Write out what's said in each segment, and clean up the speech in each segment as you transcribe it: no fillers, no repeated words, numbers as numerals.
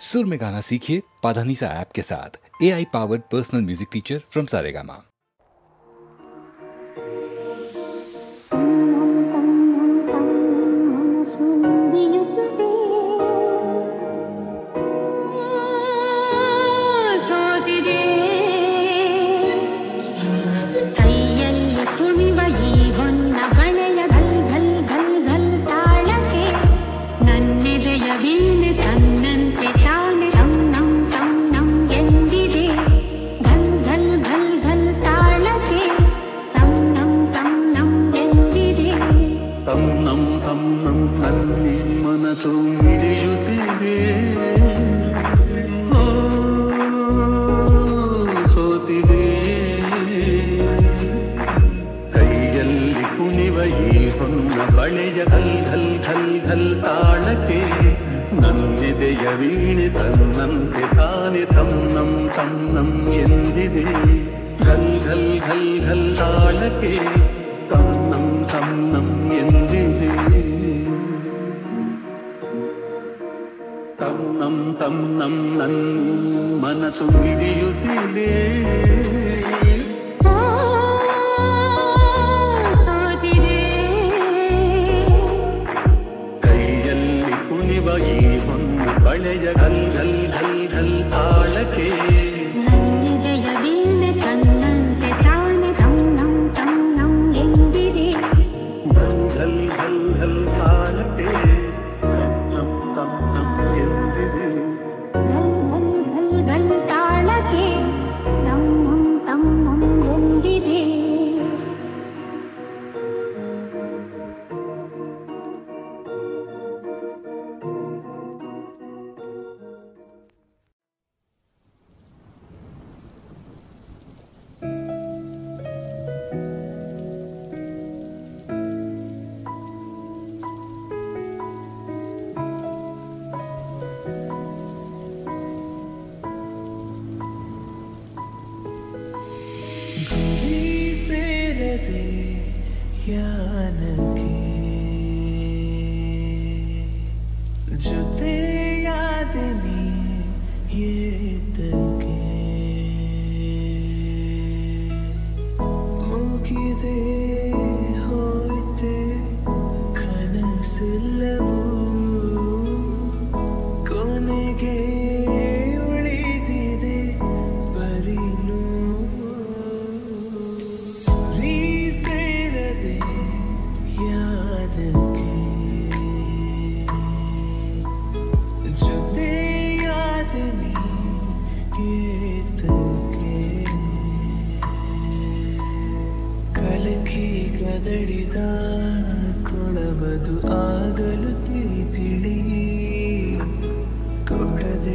सुर में गाना सीखिए पाधानीसा ऐप के साथ। AI powered personal music teacher from Saregama. ವೀಣೆ ತನ್ನಂತೆ ತಾನೆ ತನ್ನಂ ತನ್ನಂ ಎಂದಿದೆ ಘಲ್ ಘಲ್ ಘಲ್ ಘಲ್ ತಾಳಕ್ಕೆ ತನ್ನಂ ತನ್ನಂ ಎಂದಿದೆ ತನ್ನಂ ತನ್ನಂ ನನ್ನ ಮನಸ್ಸು ಹಿಡಿಯುತ್ತಿದೆ ಬಳೆಯ ಘಲ್ ಘಲ್ ಘಲ್ ಘಲ್ ತಾಳಕ್ಕೆ ನನ್ನೆದೆಯ ವೀಣೆ ತನ್ನಂತೆ ತಾನೆ ತನ್ನಂ ತನ್ನಂ ಎಂದಿದೆ ಘಲ್ ಘಲ್ ಘಲ್ ಘಲ್ ತಾಳಕ್ಕೆ ತನ್ನಂ ತನ್ನಂ ಎಂದಿದೆ ಘಲ್ ಘಲ್ ಘಲ್ ಘಲ್ ತಾಳಕ್ಕೆ ತನ್ನಂ ತನ್ನಂ ಎಂದಿದೆ ಕದಡಿದ ಕೊಡಬದು ಆಗಲು ತಿಳಿ ಕೊಡದೆ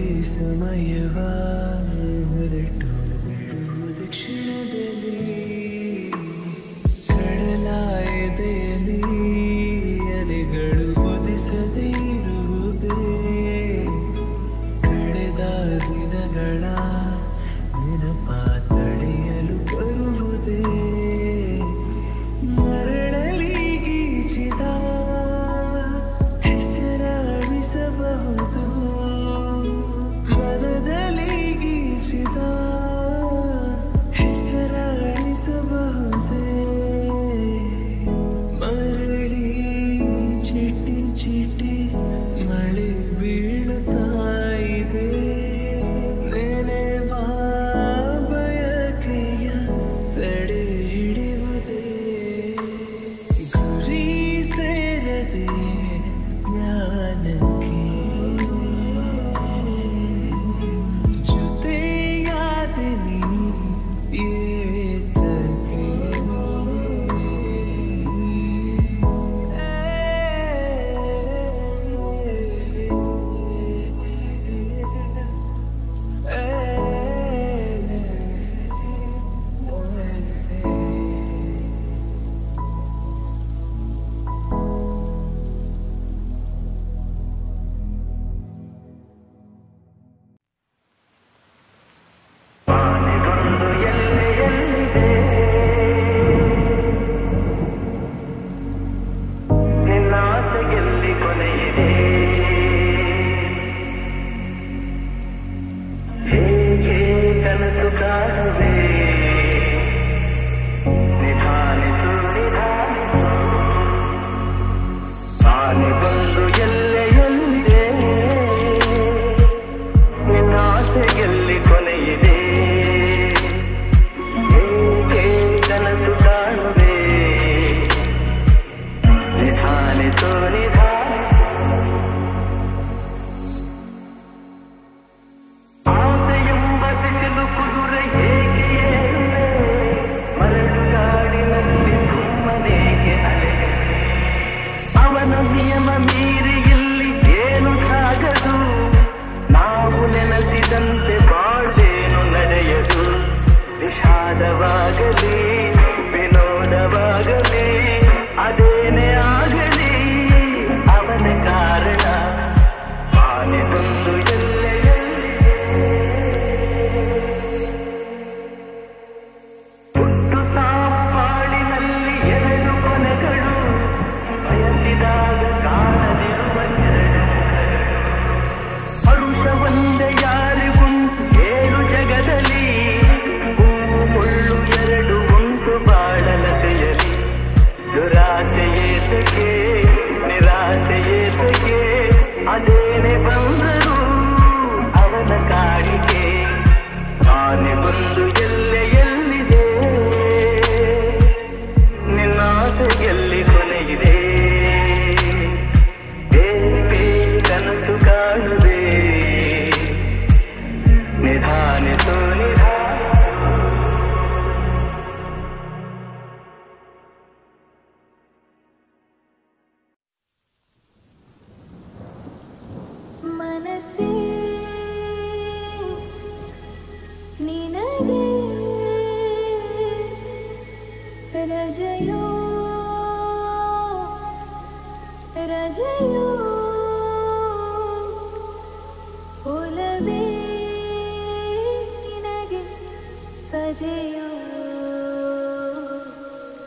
ಸಜೆಯೋ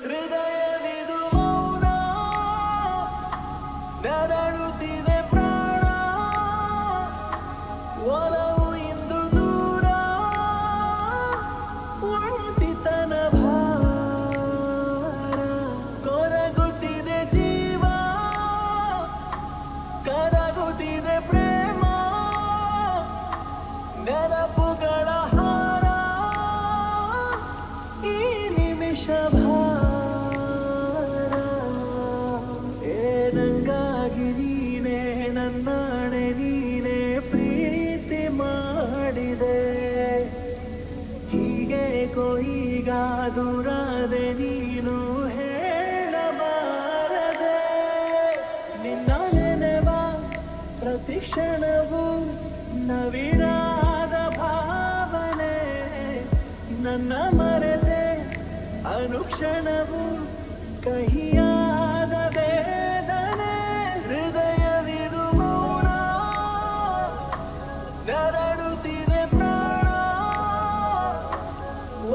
ಹೃದಯವಿದು ಮೌನ ನರಳುತ್ತಿದೆ ಪ್ರಾಣ ಒಲವು ಇಂದು ದೂರ ಒಂಟಿತನ ಭಾರ ಕೊರಗುತ್ತಿದೆ ಜೀವ ಕರಗುತ್ತಿದೆ ಪ್ರೇಮ ನೆನಪುಗಳ ಹಾರ ಈ ನಿಮಿಷ ಭಾರ ಏನಂಗಾಗಿ ನೀನೇ ನನ್ನಾಣೆ ನೀನೇ ಪ್ರೀತಿ ಮಾಡಿದೆ ಹೀಗೆ ಈಗ ದೂರಾದೆ ನೀನು ಹೇಳಬಾರದೆ ನಿನ್ನ ನೆನೆವ ಪ್ರತಿ ಕ್ಷಣವೂ ನವಿರಾದ ಭಾವನೆ ನನ್ನ ಮರೆತೆ ಅನುಕ್ಷಣವು ಕಹಿಯಾದ ವೇದನೆ ಹೃದಯವಿದು ಮೌನ ನರಳುತ್ತಿದೆ ಪ್ರಾಣ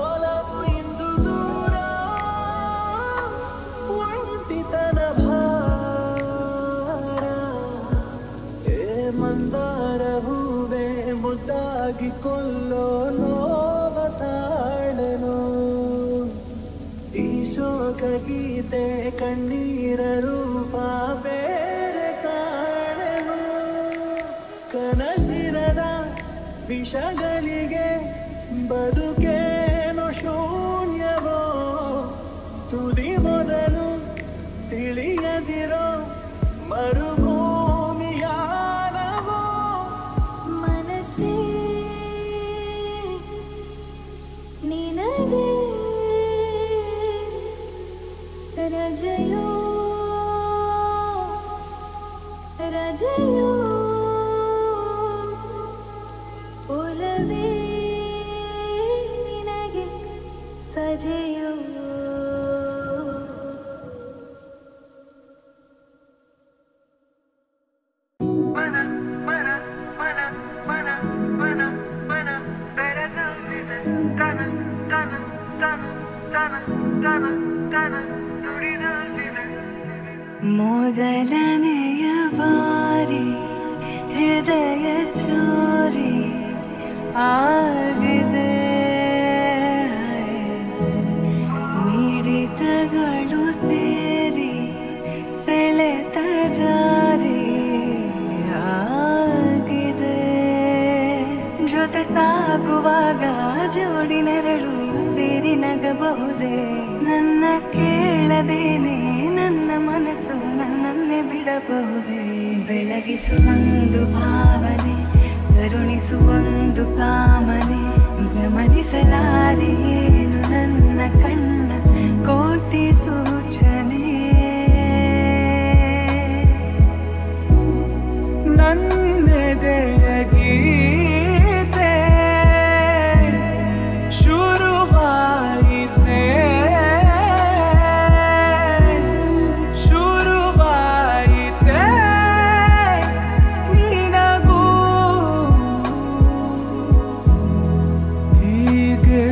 ಒಲವು ಇಂದು ದೂರ ಒಂಟಿತನ ಭಾರ ಏ ಮಂದಾರ ಹೂವೆ ಮುದ್ದಾಗಿ ಕೊಲ್ಲೋ ನೋವ ತಾಳೆನೋ ಈ ಶೋಕ ಗೀತೆ ಕಣ್ಣೀರ ರೂಪ ಬೇರೆ ಕಾಣೆನು ಕನಸಿರದ ವಿಷಗಳಿಗೆ ಬದುಕೇನು ಶೂನ್ಯವೋ ತುದಿ ಮೊದಲು ತಿಳಿಯದಿರೋ ಮರುಭೂಮಿಯಾನವೋ ಮನಸ್ಸೇ ನಿನಗೆ ರಜೆಯೋ ರಜೆಯೋ ಒಲವೇ ನಿನಗೆ ಸಜೆಯೋ ಮೊದಲನೆಯ ಬಾರಿ ಹೃದಯ ಚೋರಿ ಆಗಿದೆ ಮಿಡಿತಗಳು ಸೇರಿ ಸೆಳೆತ ಜಾರಿ ಆಗಿದೆ ಜೊತೆ ಸಾಗುವಾಗ ಜೋಡಿ ನೆರಳು ಸೇರಿ ನಗಬಹುದೇ ನನ್ನ ಕೇಳದೇನೆ ನನ್ನ ಮನಸ್ಸು ನನ್ನನ್ನೇ ಬಿಡಬಹುದೇ ಬೆಳಗಿಸುವೊಂದು ಭಾವನೆ ಕರುಣಿಸುವೊಂದು ಕಾಮನೆ ಗಮನಿಸಲಾರೆ ಏನು ನನ್ನ ಕಣ್ಣ ಕೋಟಿ ಸೂಚನೆ ನನ್ನೆದೆಯ ಗೀತೆ ಶುರುವಾಯಿತೆ ಶುರುವಾಯಿತೆ ನಿನಗೂ ಹೀಗೆ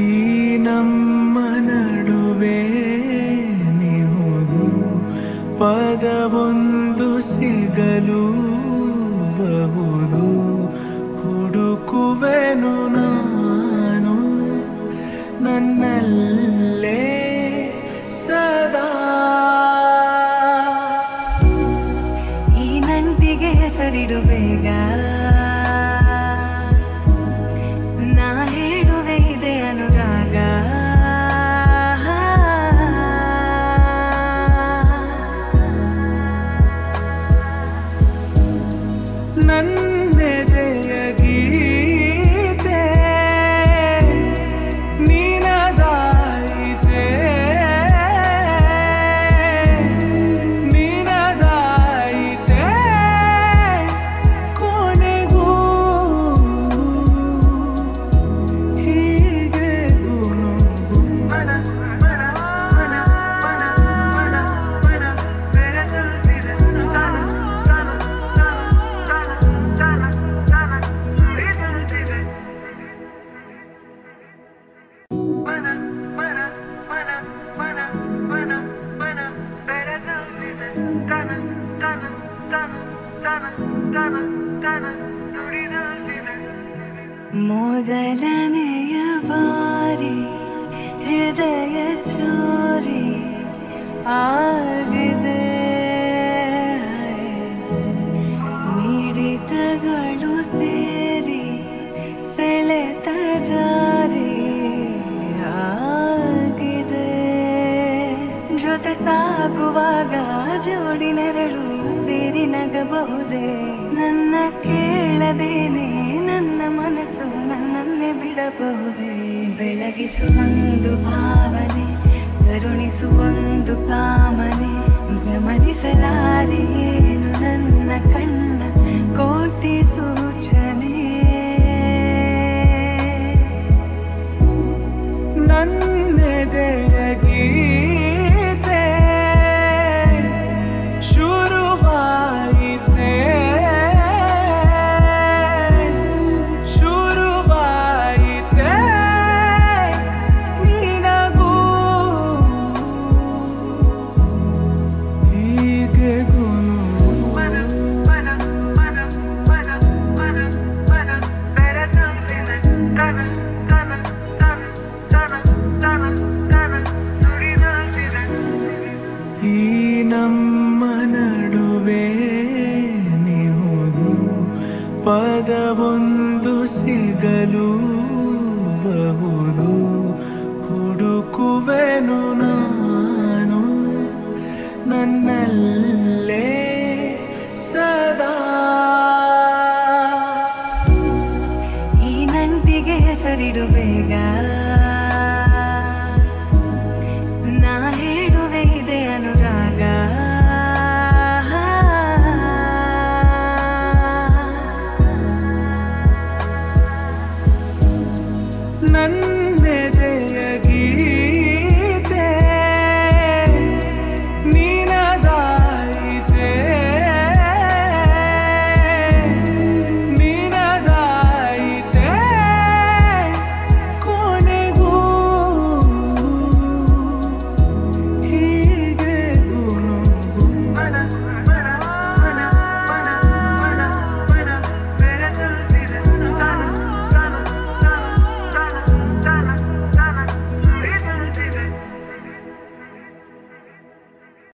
ಈ ನಮ್ಮ ನಡುವೆ ನೀವು ಪದವೊಂದು ಸಿಗಲು ಬಹುದು ಹುಡುಕುವೆನು ನಾನು ನನ್ನಲ್ಲೇ ಸದಾ ಈ ನಂಟಿಗೆ ಹೆಸರಿಡು ಬೇಗ ನಾ ಹೇಳುವೆ ಇದೆ ಅನುರಾಗ ನನ್ನೆದೆಯ ಗೀತೆ ನಿನದಾಯಿತೆ ಮೊದಲನೆಯ ಬಾರಿ ಹೃದಯ ಚೋರಿ ಆಗಿದೆ, ಮಿಡಿತಗಳು ಸೇರಿ ಸೆಳೆತ ಜಾರಿ ಆಗಿದೆ. ಜೊತೆ ಸಾಗುವಾಗ ಜೋಡಿ ನೆರಳು ಸೇರಿ ನಗಬಹುದೇ, ನನ್ನ ಕೇಳದೇನೆ ನನ್ನ ಮನಸ್ಸು ನನ್ನನ್ನೇ ಬಿಡಬಹುದೇ. ಬೆಳಗಿಸುವೊಂದು ಭಾವನೆ, ಕರುಣಿಸುವೊಂದು ಕಾಮನೆ, ಗಮನಿಸಲಾರೆ ಏನು ನನ್ನ ಕಣ್ಣ ಕೋಟಿ ಸೂಚನೆ. ನನ್ನೆದೆಯ ಗೀತೆ ಶುರುವಾಯಿತೆ, ಶುರುವಾಯಿತೆ ನಿನಗೂ ಹೀಗೆ ಈ ನಮ್ಮ ನಡುವೆ ನೀವು ಪದವೊಂದು ಸಿಗಲು ಬಹುದು, ಹುಡುಕುವೆನು ನಾನು ನನ್ನಲ್ಲೇ ಸದಾ. ಈ ನಂಟಿಗೆ ಹೆಸರಿಡು ಬೇಗ, ನಾ ಹೇಳುವೆ ಇದೆ ಅನುರಾಗ. ನನ್ನ